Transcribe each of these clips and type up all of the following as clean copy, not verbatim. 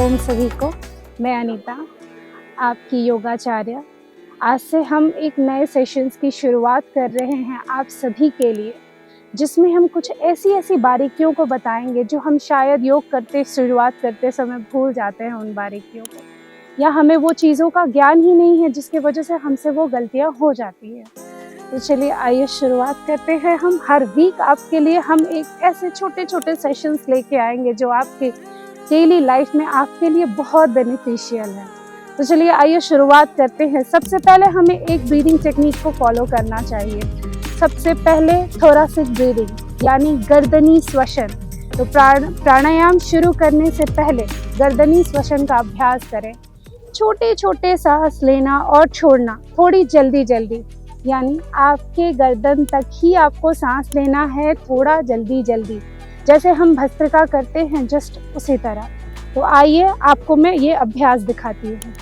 ओम सभी को, मैं अनीता, आपकी योगाचार्य। आज से हम एक नए सेशंस की शुरुआत कर रहे हैं आप सभी के लिए, जिसमें हम कुछ ऐसी बारीकियों को बताएंगे जो हम शायद योग करते शुरुआत करते समय भूल जाते हैं उन बारीकियों को, या हमें वो चीज़ों का ज्ञान ही नहीं है जिसकी वजह से हमसे वो गलतियाँ हो जाती हैं। तो चलिए आइए शुरुआत करते हैं। हम हर वीक आपके लिए हम एक ऐसे छोटे छोटे सेशंस लेके आएंगे जो आपके डेली लाइफ में आपके लिए बहुत बेनिफिशियल है। तो चलिए आइए शुरुआत करते हैं। सबसे पहले हमें एक ब्रीदिंग टेक्निक को फॉलो करना चाहिए। सबसे पहले थोरासिक ब्रीदिंग यानी गर्दनी श्वसन। तो प्राणायाम शुरू करने से पहले गर्दनी श्वसन का अभ्यास करें। छोटे छोटे सांस लेना और छोड़ना, थोड़ी जल्दी, यानी आपके गर्दन तक ही आपको सांस लेना है, थोड़ा जल्दी, जैसे हम भस्त्रिका करते हैं जस्ट उसी तरह। तो आइए आपको मैं ये अभ्यास दिखाती हूँ।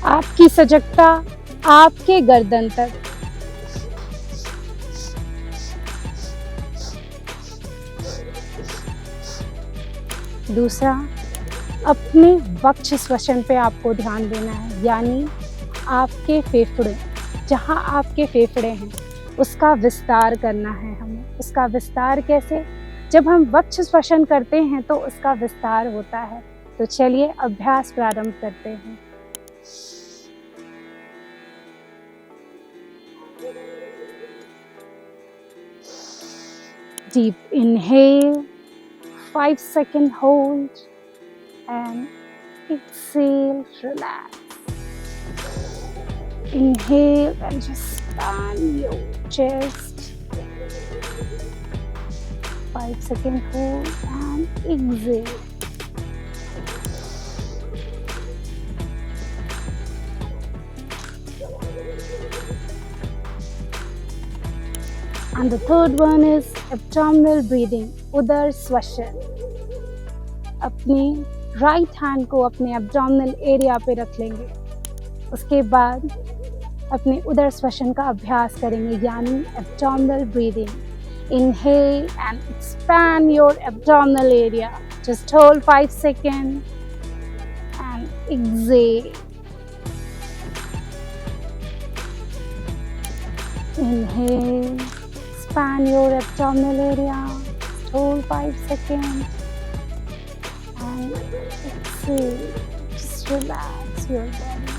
आपकी सजगता आपके गर्दन तक। दूसरा, अपने वक्ष श्वसन पे आपको ध्यान देना है, यानी आपके फेफड़े, जहाँ आपके फेफड़े हैं उसका विस्तार करना है हमें। उसका विस्तार कैसे? जब हम वक्ष श्वसन करते हैं तो उसका विस्तार होता है। तो चलिए अभ्यास प्रारंभ करते हैं। Deep inhale, 5-second hold and exhale, relax. Inhale and just expand your chest. 5-second hold and exhale. And the third one is abdominal breathing, उदर श्वसन। अपनी राइट हैंड को अपने एब्डोमिनल एरिया पे रख लेंगे। उसके बाद अपने उदर श्वसन का अभ्यास करेंगे, यानी abdominal breathing. Inhale and expand your abdominal area, just hold 5 seconds and exhale. Inhale, expand your abdominal area, hold 5 seconds and exhale. Just relax your body.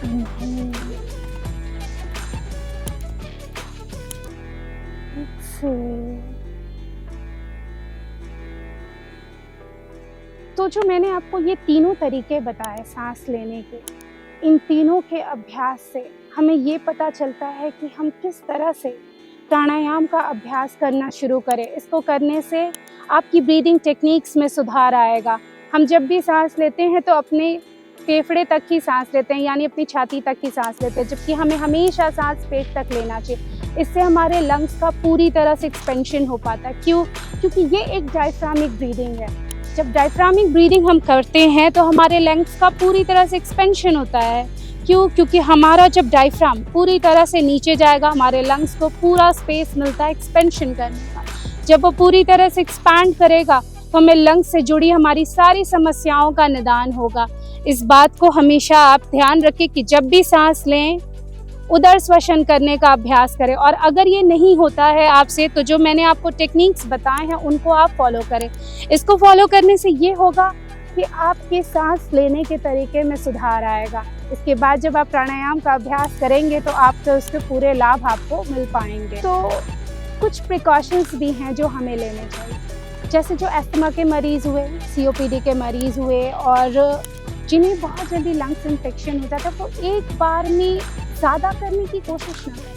Inhale, exhale. तो जो मैंने आपको ये तीनों तरीके बताए सांस लेने के, इन तीनों के अभ्यास से हमें ये पता चलता है कि हम किस तरह से प्राणायाम का अभ्यास करना शुरू करें। इसको करने से आपकी ब्रीदिंग टेक्निक्स में सुधार आएगा। हम जब भी सांस लेते हैं तो अपने फेफड़े तक ही सांस लेते हैं, यानी अपनी छाती तक ही सांस लेते हैं, जबकि हमें हमेशा सांस पेट तक लेना चाहिए। इससे हमारे लंग्स का पूरी तरह से एक्सपेंशन हो पाता है। क्यों? क्योंकि ये एक डायफ्रामिक ब्रीदिंग है। जब डायफ्रामिक ब्रीदिंग हम करते हैं तो हमारे लंग्स का पूरी तरह से एक्सपेंशन होता है। क्यों? क्योंकि हमारा जब डायफ्राम पूरी तरह से नीचे जाएगा, हमारे लंग्स को पूरा स्पेस मिलता है एक्सपेंशन करने का। जब वो पूरी तरह से एक्सपैंड करेगा तो हमें लंग्स से जुड़ी हमारी सारी समस्याओं का निदान होगा। इस बात को हमेशा आप ध्यान रखें कि जब भी सांस लें उदर श्वसन करने का अभ्यास करें। और अगर ये नहीं होता है आपसे तो जो मैंने आपको टेक्निक्स बताए हैं उनको आप फॉलो करें। इसको फॉलो करने से ये होगा कि आपके सांस लेने के तरीके में सुधार आएगा। इसके बाद जब आप प्राणायाम का अभ्यास करेंगे तो आपको उसके पूरे लाभ आपको मिल पाएंगे। तो कुछ प्रिकॉशंस भी हैं जो हमें लेने चाहिए, जैसे जो अस्थमा के मरीज़ हुए, COPD के मरीज़ हुए और जिन्हें बहुत जल्दी लंग्स इन्फेक्शन हो जाता है, वो एक बार में ज़्यादा करने की कोशिश ना करें।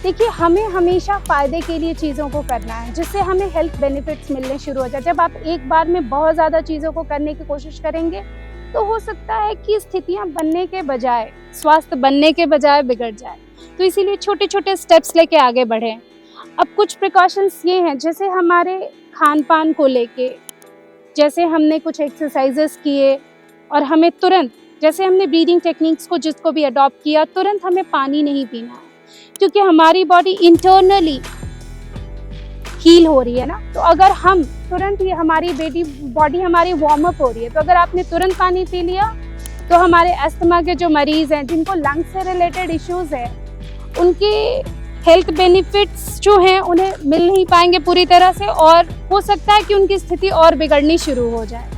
देखिए, हमें हमेशा फ़ायदे के लिए चीज़ों को करना है, जिससे हमें हेल्थ बेनिफिट्स मिलने शुरू हो जाए। जब आप एक बार में बहुत ज़्यादा चीज़ों को करने की कोशिश करेंगे तो हो सकता है कि स्थितियाँ बनने के बजाय, स्वास्थ्य बनने के बजाय बिगड़ जाए। तो इसीलिए छोटे छोटे स्टेप्स लेके आगे बढ़ें। अब कुछ प्रिकॉशंस ये हैं, जैसे हमारे खान पान को लेके, जैसे हमने कुछ एक्सरसाइजेस किए और हमें तुरंत जैसे हमने ब्रीदिंग टेक्निक्स को जिसको भी अडॉप्ट किया, तुरंत हमें पानी नहीं पीना है, क्योंकि हमारी बॉडी इंटरनली हील हो रही है ना। तो अगर हम तुरंत, ये हमारी बॉडी हमारी वार्म अप हो रही है, तो अगर आपने तुरंत पानी पी लिया तो हमारे अस्थमा के जो मरीज हैं, जिनको लंग्स से रिलेटेड इश्यूज है, उनके हेल्थ बेनिफिट्स जो हैं उन्हें मिल नहीं पाएंगे पूरी तरह से, और हो सकता है कि उनकी स्थिति और बिगड़नी शुरू हो जाए।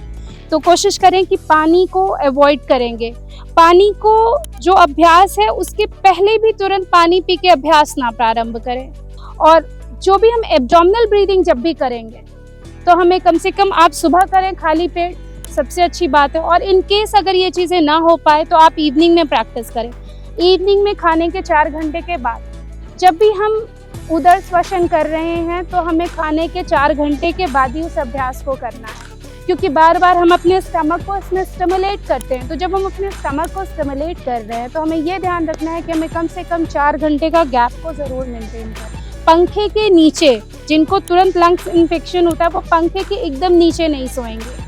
तो कोशिश करें कि पानी को अवॉइड करेंगे। पानी को जो अभ्यास है उसके पहले भी तुरंत पानी पी के अभ्यास ना प्रारंभ करें। और जो भी हम एब्डोमिनल ब्रीदिंग जब भी करेंगे तो हमें कम से कम, आप सुबह करें खाली पेट, सबसे अच्छी बात है। और इन केस अगर ये चीज़ें ना हो पाए तो आप इवनिंग में प्रैक्टिस करें। इवनिंग में खाने के 4 घंटे के बाद जब भी हम उदर श्वसन कर रहे हैं तो हमें खाने के 4 घंटे के बाद ही उस अभ्यास को करना है, क्योंकि बार बार हम अपने स्टमक को इसमें स्टिमुलेट करते हैं। तो जब हम अपने स्टमक को स्टिमुलेट कर रहे हैं तो हमें ये ध्यान रखना है कि हमें कम से कम 4 घंटे का गैप को ज़रूर मेंटेन करें। पंखे के नीचे, जिनको तुरंत लंग्स इन्फेक्शन होता है, वो पंखे के एकदम नीचे नहीं सोएंगे।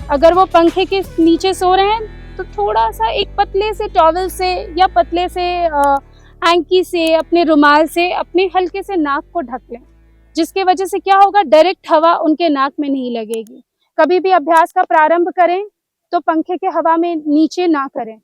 अगर वो पंखे के नीचे सो रहे हैं तो थोड़ा सा एक पतले से टॉवल से या पतले से हैंकी से, अपने रुमाल से अपने हल्के से नाक को ढक लें, जिसके वजह से क्या होगा, डायरेक्ट हवा उनके नाक में नहीं लगेगी। कभी भी अभ्यास का प्रारंभ करें तो पंखे के हवा में नीचे ना करें।